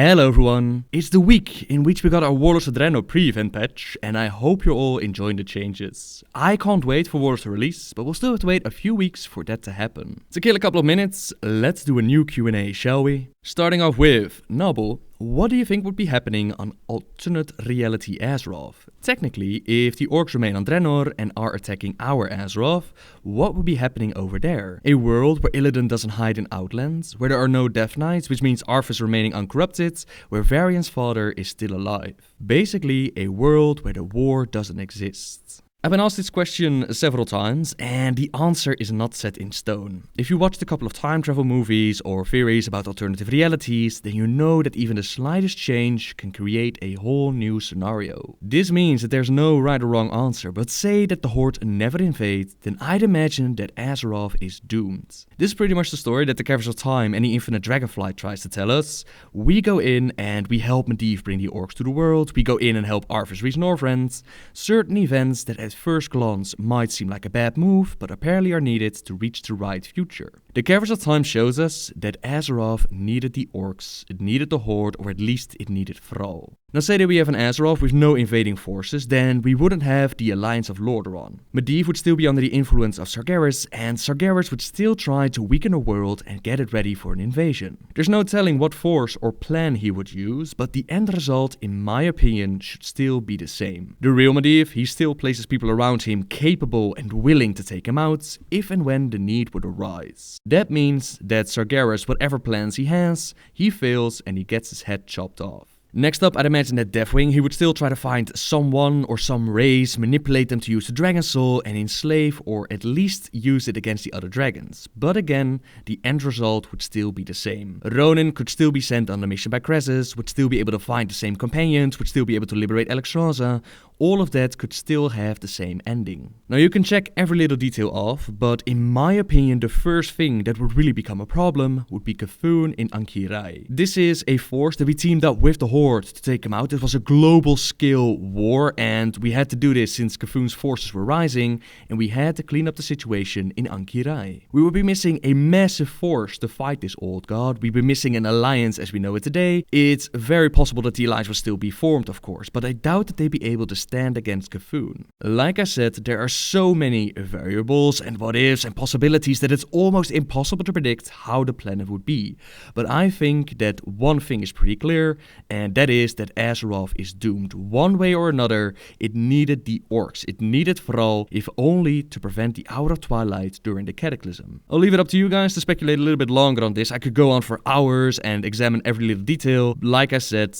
Hello everyone, it's the week in which we got our Warlords of Draenor pre-event patch, and I hope you're all enjoying the changes. I can't wait for Warlords to release, but we'll still have to wait a few weeks for that to happen. To kill a couple of minutes, let's do a new Q&A, shall we? Starting off with, Noble, what do you think would be happening on alternate reality Azeroth? Technically, if the orcs remain on Draenor and are attacking our Azeroth, what would be happening over there? A world where Illidan doesn't hide in Outlands, where there are no Death Knights, which means Arthas is remaining uncorrupted, where Varian's father is still alive. Basically, a world where the war doesn't exist. I've been asked this question several times, and the answer is not set in stone. If you watched a couple of time travel movies or theories about alternative realities, then you know that even the slightest change can create a whole new scenario. This means that there's no right or wrong answer, but say that the Horde never invade, then I'd imagine that Azeroth is doomed. This is pretty much the story that the Caverns of Time and the Infinite Dragonflight tries to tell us. We go in and we help Medivh bring the orcs to the world, we go in and help Arthas reach Northrend. Certain events that at first glance might seem like a bad move, but apparently are needed to reach the right future. The Caverns of Time shows us that Azeroth needed the orcs, it needed the Horde, or at least it needed Thrall. Now say that we have an Azeroth with no invading forces, then we wouldn't have the Alliance of Lordaeron. Medivh would still be under the influence of Sargeras, and Sargeras would still try to weaken the world and get it ready for an invasion. There's no telling what force or plan he would use, but the end result, in my opinion, should still be the same. The real Medivh, he still places people around him capable and willing to take him out, if and when the need would arise. That means that Sargeras, whatever plans he has, he fails and he gets his head chopped off. Next up, I'd imagine that Deathwing, he would still try to find someone or some race, manipulate them to use the Dragon Soul and enslave or at least use it against the other dragons. But again, the end result would still be the same. Ronin could still be sent on a mission by Krasus, would still be able to find the same companions, would still be able to liberate Alexstrasza. All of that could still have the same ending. Now you can check every little detail off, but in my opinion the first thing that would really become a problem would be C'Thun in Ank'Hirai. This is a force that we teamed up with the Horde to take him out. It was a global scale war and we had to do this since C'Thun's forces were rising and we had to clean up the situation in Ank'Hirai. We would be missing a massive force to fight this old god. We'd be missing an alliance as we know it today. It's very possible that the alliance will still be formed, of course, but I doubt that they'd be able to stand against C'Thun. Like I said, there are so many variables and what ifs and possibilities that it's almost impossible to predict how the planet would be. But I think that one thing is pretty clear, and that is that Azeroth is doomed. One way or another, it needed the orcs, it needed Thrall, if only to prevent the Hour of Twilight during the Cataclysm. I'll leave it up to you guys to speculate a little bit longer on this. I could go on for hours and examine every little detail. Like I said,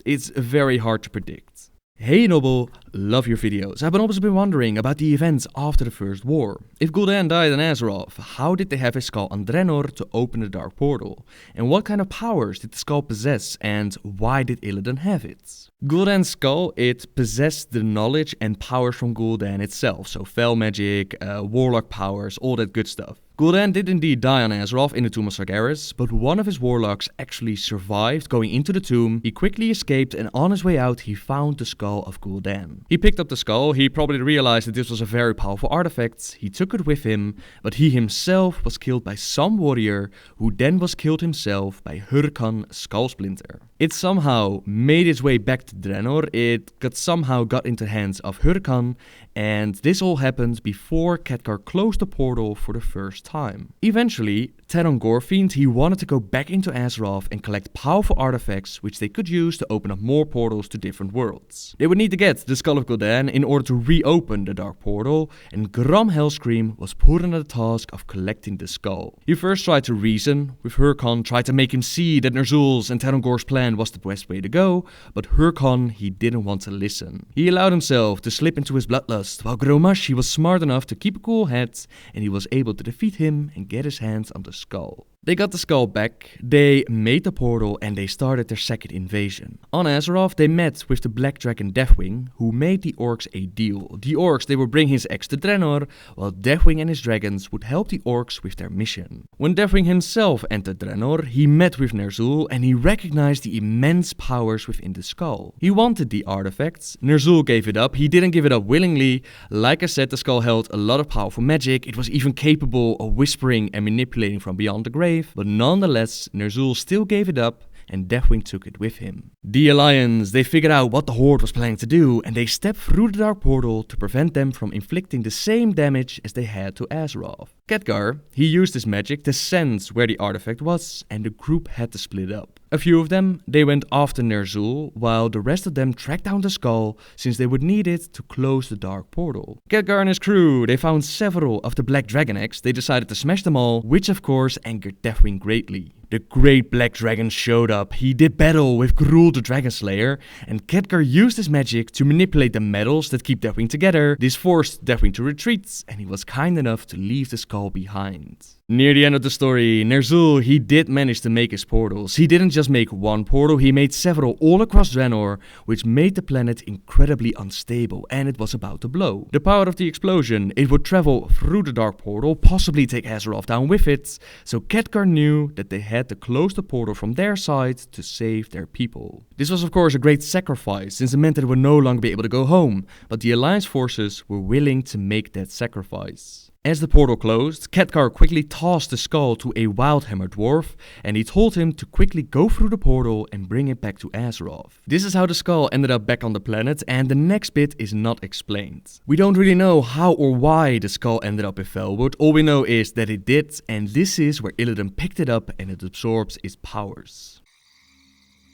it's very hard to predict. Hey Noble, love your videos. I've always been wondering about the events after the First War. If Gul'dan died in Azeroth, how did they have his skull on Draenor to open the Dark Portal? And what kind of powers did the skull possess and why did Illidan have it? Gul'dan's skull, it possessed the knowledge and powers from Gul'dan itself, so fel magic, warlock powers, all that good stuff. Gul'dan did indeed die on Azeroth in the Tomb of Sargeras, but one of his warlocks actually survived going into the tomb. He quickly escaped and on his way out he found the skull of Gul'dan. He picked up the skull, he probably realized that this was a very powerful artifact, he took it with him, but he himself was killed by some warrior who then was killed himself by Hurakan Skullsplinter. It somehow made its way back to Draenor, it somehow got into the hands of Hurakan, and this all happened before Khadgar closed the portal for the first time. Eventually, Teron Gorefiend, he wanted to go back into Azeroth and collect powerful artifacts which they could use to open up more portals to different worlds. They would need to get the Skull of Gul'dan in order to reopen the Dark Portal, and Grom Hellscream was put under the task of collecting the skull. He first tried to reason with Hurakan, tried to make him see that Ner'zhul's and Teron Gore's plan was the best way to go, but Hurakan, he didn't want to listen. He allowed himself to slip into his bloodlust, while Grommash, he was smart enough to keep a cool head, and he was able to defeat him and get his hands on the skull. They got the skull back, they made the portal and they started their second invasion. On Azeroth, they met with the Black Dragon Deathwing, who made the orcs a deal. The orcs, they would bring his ex to Draenor, while Deathwing and his dragons would help the orcs with their mission. When Deathwing himself entered Draenor, he met with Ner'zhul and he recognized the immense powers within the skull. He wanted the artifacts, Ner'zhul gave it up, he didn't give it up willingly. Like I said, the skull held a lot of powerful magic, it was even capable of whispering and manipulating from beyond the grave, but nonetheless, Ner'zhul still gave it up and Deathwing took it with him. The Alliance, they figured out what the Horde was planning to do, and they stepped through the Dark Portal to prevent them from inflicting the same damage as they had to Azeroth. Khadgar, he used his magic to sense where the artifact was, and the group had to split up. A few of them, they went after Ner'zhul, while the rest of them tracked down the skull, since they would need it to close the Dark Portal. Khadgar and his crew, they found several of the Black Dragon eggs. They decided to smash them all, which of course angered Deathwing greatly. The great Black Dragon showed up. He did battle with Gruul the Dragon Slayer, and Khadgar used his magic to manipulate the metals that keep Deathwing together. This forced Deathwing to retreat, and he was kind enough to leave the skull behind. Near the end of the story, Ner'zhul, he did manage to make his portals. He didn't just make one portal, he made several all across Draenor, which made the planet incredibly unstable, and it was about to blow. The power of the explosion, it would travel through the Dark Portal, possibly take Azeroth down with it, so Khadgar knew that they had to close the portal from their side to save their people. This was of course a great sacrifice, since it meant that they would no longer be able to go home, but the Alliance forces were willing to make that sacrifice. As the portal closed, Khadgar quickly tossed the skull to a Wildhammer dwarf, and he told him to quickly go through the portal and bring it back to Azeroth. This is how the skull ended up back on the planet, and the next bit is not explained. We don't really know how or why the skull ended up in Felwood. All we know is that it did, and this is where Illidan picked it up and it absorbs its powers.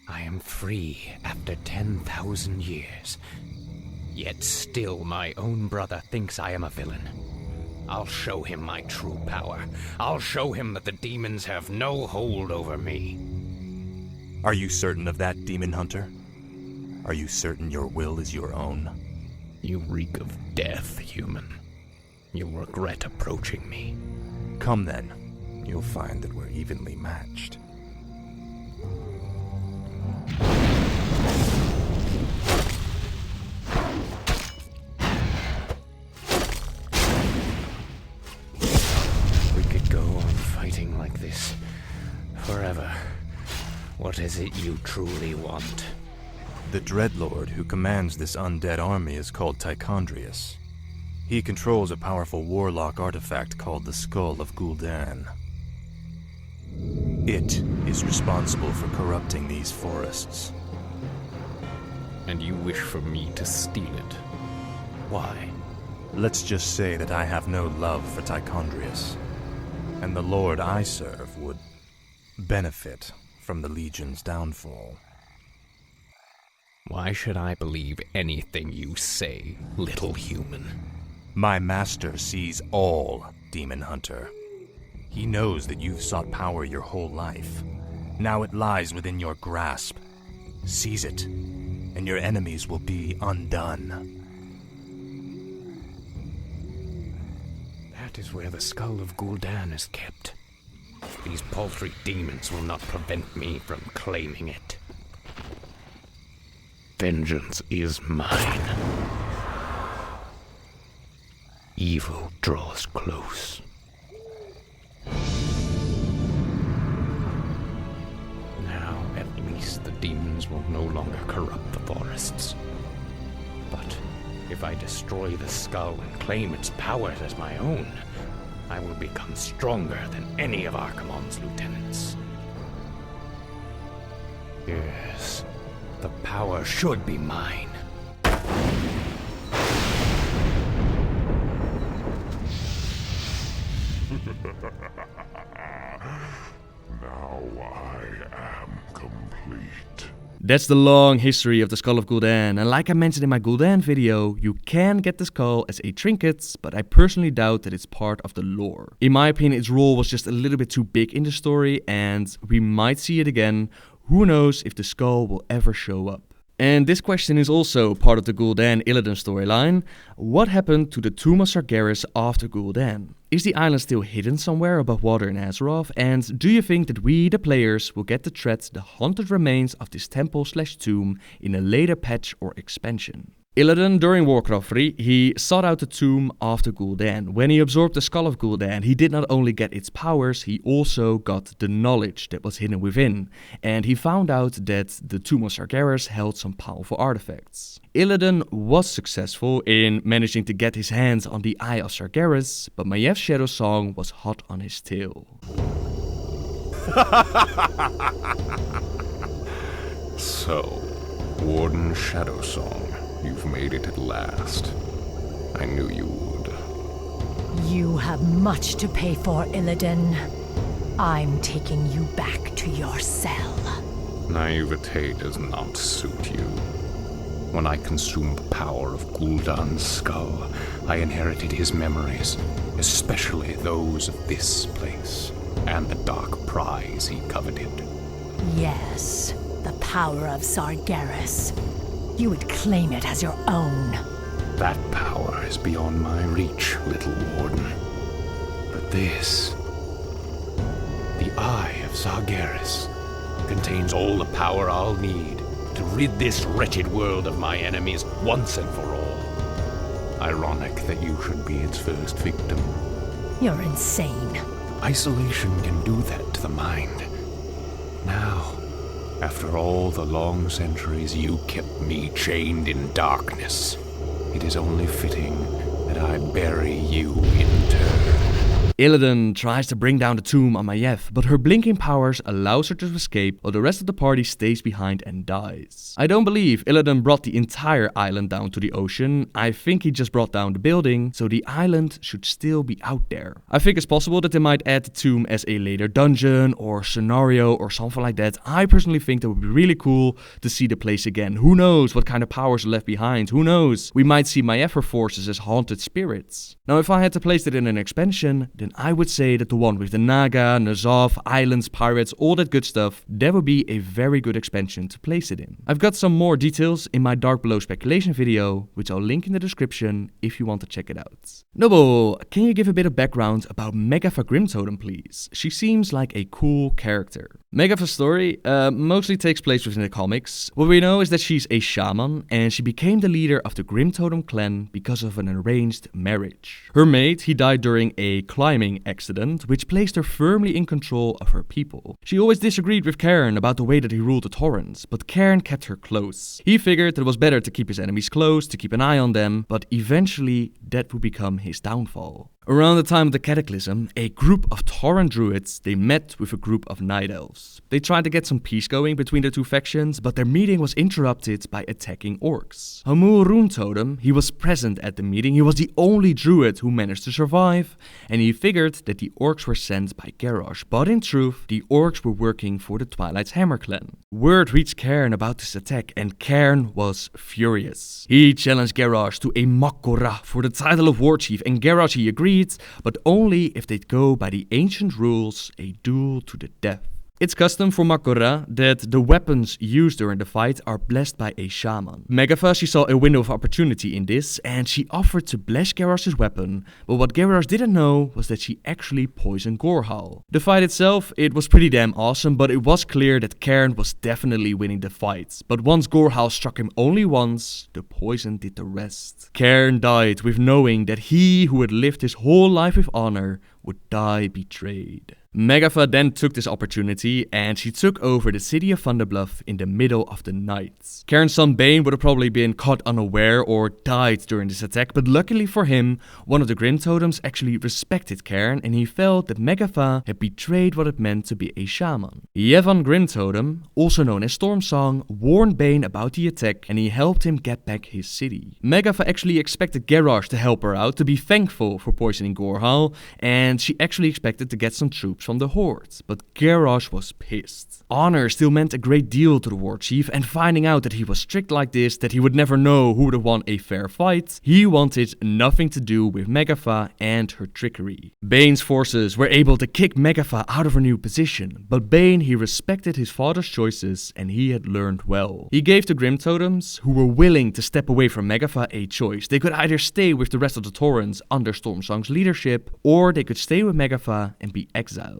I am free after 10,000 years. Yet still my own brother thinks I am a villain. I'll show him my true power. I'll show him that the demons have no hold over me. Are you certain of that, Demon Hunter? Are you certain your will is your own? You reek of death, human. You'll regret approaching me. Come then. You'll find that we're evenly matched. Like this forever. What is it you truly want? The Dreadlord who commands this undead army is called Tichondrius. He controls a powerful warlock artifact called the Skull of Gul'dan. It is responsible for corrupting these forests. And you wish for me to steal it? Why? Let's just say that I have no love for Tichondrius. And the Lord I serve would benefit from the Legion's downfall. Why should I believe anything you say, little human? My master sees all, Demon Hunter. He knows that you've sought power your whole life. Now it lies within your grasp. Seize it, and your enemies will be undone. That is where the Skull of Gul'dan is kept. These paltry demons will not prevent me from claiming it. Vengeance is mine. Evil draws close. Now, at least the demons will no longer corrupt the forests. But if I destroy the skull and claim its powers as my own, I will become stronger than any of Archimonde's lieutenants. Yes, the power should be mine. Now I am complete. That's the long history of the Skull of Gul'dan, and like I mentioned in my Gul'dan video, you can get the skull as a trinket, but I personally doubt that it's part of the lore. In my opinion, its role was just a little bit too big in the story, and we might see it again. Who knows if the skull will ever show up. And this question is also part of the Gul'dan Illidan storyline. What happened to the Tomb of Sargeras after Gul'dan? Is the island still hidden somewhere above water in Azeroth? And do you think that we, the players, will get to tread the haunted remains of this temple/tomb in a later patch or expansion? Illidan, during Warcraft 3, he sought out the tomb after Gul'dan. When he absorbed the Skull of Gul'dan, he did not only get its powers, he also got the knowledge that was hidden within. And he found out that the Tomb of Sargeras held some powerful artifacts. Illidan was successful in managing to get his hands on the Eye of Sargeras, but Mayev's Shadow Song was hot on his tail. So, Warden Shadowsong, you've made it at last. I knew you would. You have much to pay for, Illidan. I'm taking you back to your cell. Naivete does not suit you. When I consumed the power of Gul'dan's skull, I inherited his memories, especially those of this place, and the dark prize he coveted. Yes, the power of Sargeras. You would claim it as your own. That power is beyond my reach, little warden. But this, the Eye of Sargeras, contains all the power I'll need to rid this wretched world of my enemies once and for all. Ironic that you should be its first victim. You're insane. Isolation can do that to the mind. Now, after all the long centuries you kept me chained in darkness, it is only fitting that I bury you in turn. Illidan tries to bring down the tomb on Maiev, but her blinking powers allows her to escape while the rest of the party stays behind and dies. I don't believe Illidan brought the entire island down to the ocean. I think he just brought down the building, so the island should still be out there. I think it's possible that they might add the tomb as a later dungeon or scenario or something like that. I personally think that would be really cool to see the place again. Who knows what kind of powers are left behind? Who knows? We might see Maiev forces as haunted spirits. Now, if I had to place it in an expansion, then I would say that the one with the Naga, N'Zoth, islands, pirates, all that good stuff, that would be a very good expansion to place it in. I've got some more details in my Dark Below speculation video, which I'll link in the description if you want to check it out. Noble, can you give a bit of background about Magatha Grimtotem, please? She seems like a cool character. Magatha's story mostly takes place within the comics. What we know is that she's a shaman, and she became the leader of the Grimtotem clan because of an arranged marriage. Her mate, he died during a climbing accident, which placed her firmly in control of her people. She always disagreed with Cairn about the way that he ruled the Torrents, but Cairn kept her close. He figured that it was better to keep his enemies close, to keep an eye on them, but eventually that would become his downfall. Around the time of the Cataclysm, a group of Torrent druids, they met with a group of Night Elves. They tried to get some peace going between the two factions, but their meeting was interrupted by attacking orcs. Hamur Runetotem, he was present at the meeting. He was the only druid who managed to survive, and he figured that the orcs were sent by Garrosh, but in truth, the orcs were working for the Twilight's Hammer clan. Word reached Cairn about this attack, and Cairn was furious. He challenged Garrosh to a Mak'gora for the title of war chief, and Garrosh, he agreed, but only if they'd go by the ancient rules, a duel to the death. It's custom for Mak'gora that the weapons used during the fight are blessed by a shaman. Magatha, she saw a window of opportunity in this, and she offered to bless Garrosh's weapon, but what Garrosh didn't know was that she actually poisoned Gorhal. The fight itself, it was pretty damn awesome, but it was clear that Cairn was definitely winning the fight. But once Gorhal struck him only once, the poison did the rest. Cairn died with knowing that he who had lived his whole life with honor would die betrayed. Magatha then took this opportunity and she took over the city of Thunderbluff in the middle of the night. Cairn's son Bane would have probably been caught unaware or died during this attack, but luckily for him, one of the Grimtotems actually respected Cairn and he felt that Magatha had betrayed what it meant to be a shaman. Yevan Grimtotem, also known as Stormsong, warned Bane about the attack and he helped him get back his city. Magatha actually expected Garrosh to help her out, to be thankful for poisoning Gorhal, and she actually expected to get some troops from the Horde, but Garrosh was pissed. Honor still meant a great deal to the war chief, and finding out that he was strict like this, that he would never know who would have won a fair fight, he wanted nothing to do with Magatha and her trickery. Bane's forces were able to kick Magatha out of her new position, but Bane, he respected his father's choices and he had learned well. He gave the Grimtotems, who were willing to step away from Magatha, a choice. They could either stay with the rest of the Torrents under Stormsong's leadership, or they could stay with Magatha and be exiled.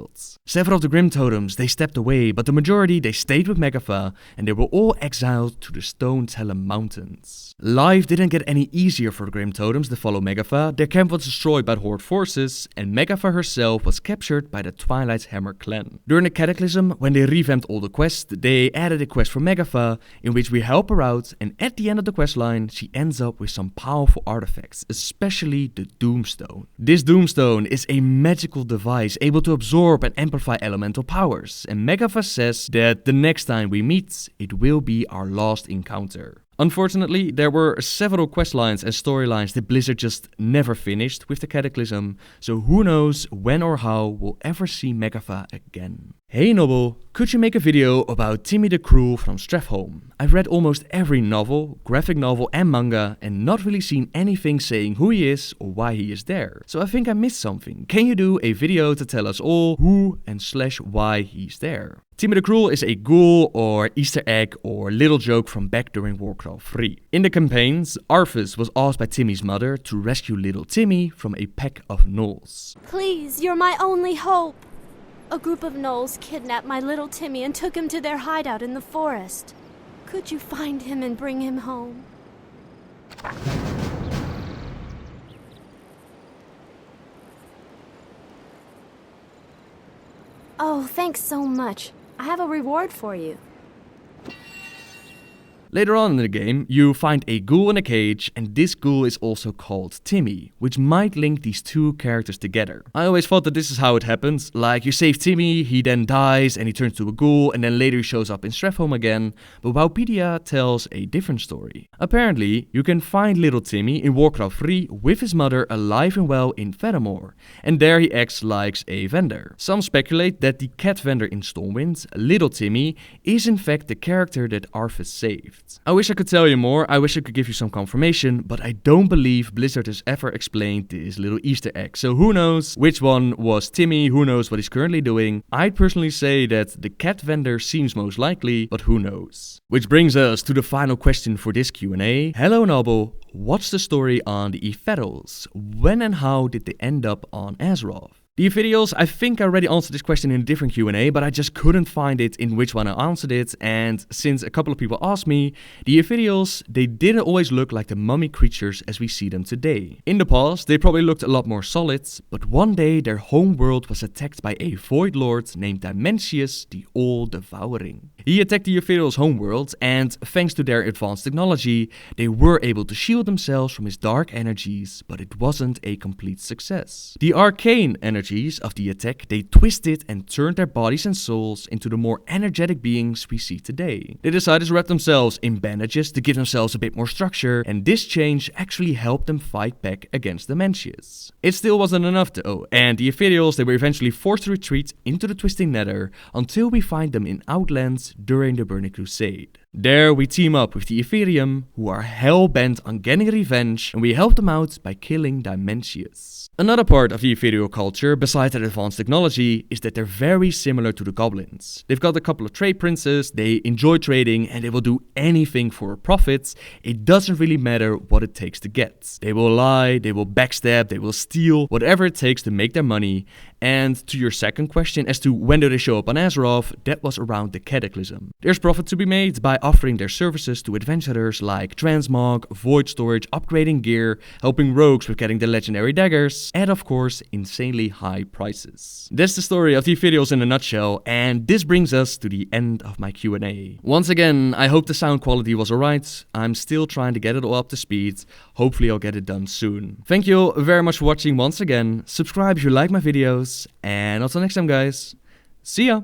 Several of the Grimtotems, they stepped away, but the majority, they stayed with Magatha, and they were all exiled to the Stone Talon Mountains. Life didn't get any easier for the Grimtotems to follow Magatha. Their camp was destroyed by the Horde forces, and Magatha herself was captured by the Twilight's Hammer clan. During the Cataclysm, when they revamped all the quests, they added a quest for Magatha, in which we help her out, and at the end of the questline, she ends up with some powerful artifacts, especially the Doomstone. This Doomstone is a magical device able to absorb absorb and amplify elemental powers, and Magatha says that the next time we meet, it will be our last encounter. Unfortunately, there were several questlines and storylines that Blizzard just never finished with the Cataclysm, so who knows when or how we'll ever see Magatha again. Hey Noble, could you make a video about Timmy the Cruel from Strathholm? I've read almost every novel, graphic novel and manga and not really seen anything saying who he is or why he is there. So I think I missed something. Can you do a video to tell us all who and / why he's there? Timmy the Cruel is a ghoul or Easter egg or little joke from back during Warcraft 3. In the campaigns, Arthas was asked by Timmy's mother to rescue little Timmy from a pack of gnolls. Please, you're my only hope. A group of gnolls kidnapped my little Timmy and took him to their hideout in the forest. Could you find him and bring him home? Oh, thanks so much. I have a reward for you. Later on in the game, you find a ghoul in a cage, and this ghoul is also called Timmy, which might link these two characters together. I always thought that this is how it happens, like you save Timmy, he then dies and he turns to a ghoul, and then later he shows up in Strathholm again, but Wowpedia tells a different story. Apparently, you can find little Timmy in Warcraft 3 with his mother alive and well in Theramore, and there he acts like a vendor. Some speculate that the cat vendor in Stormwind, little Timmy, is in fact the character that Arthas saved. I wish I could tell you more, I wish I could give you some confirmation, but I don't believe Blizzard has ever explained this little Easter egg. So who knows which one was Timmy, who knows what he's currently doing. I'd personally say that the cat vendor seems most likely, but who knows. Which brings us to the final question for this Q&A. Hello Noble, what's the story on the Ethereals? When and how did they end up on Azeroth? The Ethereals, I think I already answered this question in a different Q&A, but I just couldn't find it in which one I answered it, and since a couple of people asked me, the Ethereals, they didn't always look like the mummy creatures as we see them today. In the past, they probably looked a lot more solid, but one day their home world was attacked by a Void Lord named Dimensius the All-Devouring. He attacked the Ethereals' homeworld, and thanks to their advanced technology, they were able to shield themselves from his dark energies, but it wasn't a complete success. The arcane energies of the attack, they twisted and turned their bodies and souls into the more energetic beings we see today. They decided to wrap themselves in bandages to give themselves a bit more structure, and this change actually helped them fight back against Dimensius. It still wasn't enough though, and the Ethereals, they were eventually forced to retreat into the Twisting Nether until we find them in Outlands during the Burning Crusade. There we team up with the Ethereum, who are hell-bent on getting revenge, and we help them out by killing Dimensius. Another part of the ethereal culture, besides their advanced technology, is that they're very similar to the goblins. They've got a couple of trade princes, they enjoy trading, and they will do anything for a profit. It doesn't really matter what it takes to get. They will lie, they will backstab, they will steal, whatever it takes to make their money. And to your second question as to when do they show up on Azeroth, that was around the Cataclysm. There's profit to be made by offering their services to adventurers like transmog, void storage, upgrading gear, helping rogues with getting the legendary daggers, and of course insanely high prices. That's the story of the Ethereals in a nutshell, and this brings us to the end of my Q&A. Once again, I hope the sound quality was alright. I'm still trying to get it all up to speed. Hopefully I'll get it done soon. Thank you all very much for watching once again. Subscribe if you like my videos, and until next time guys, see ya!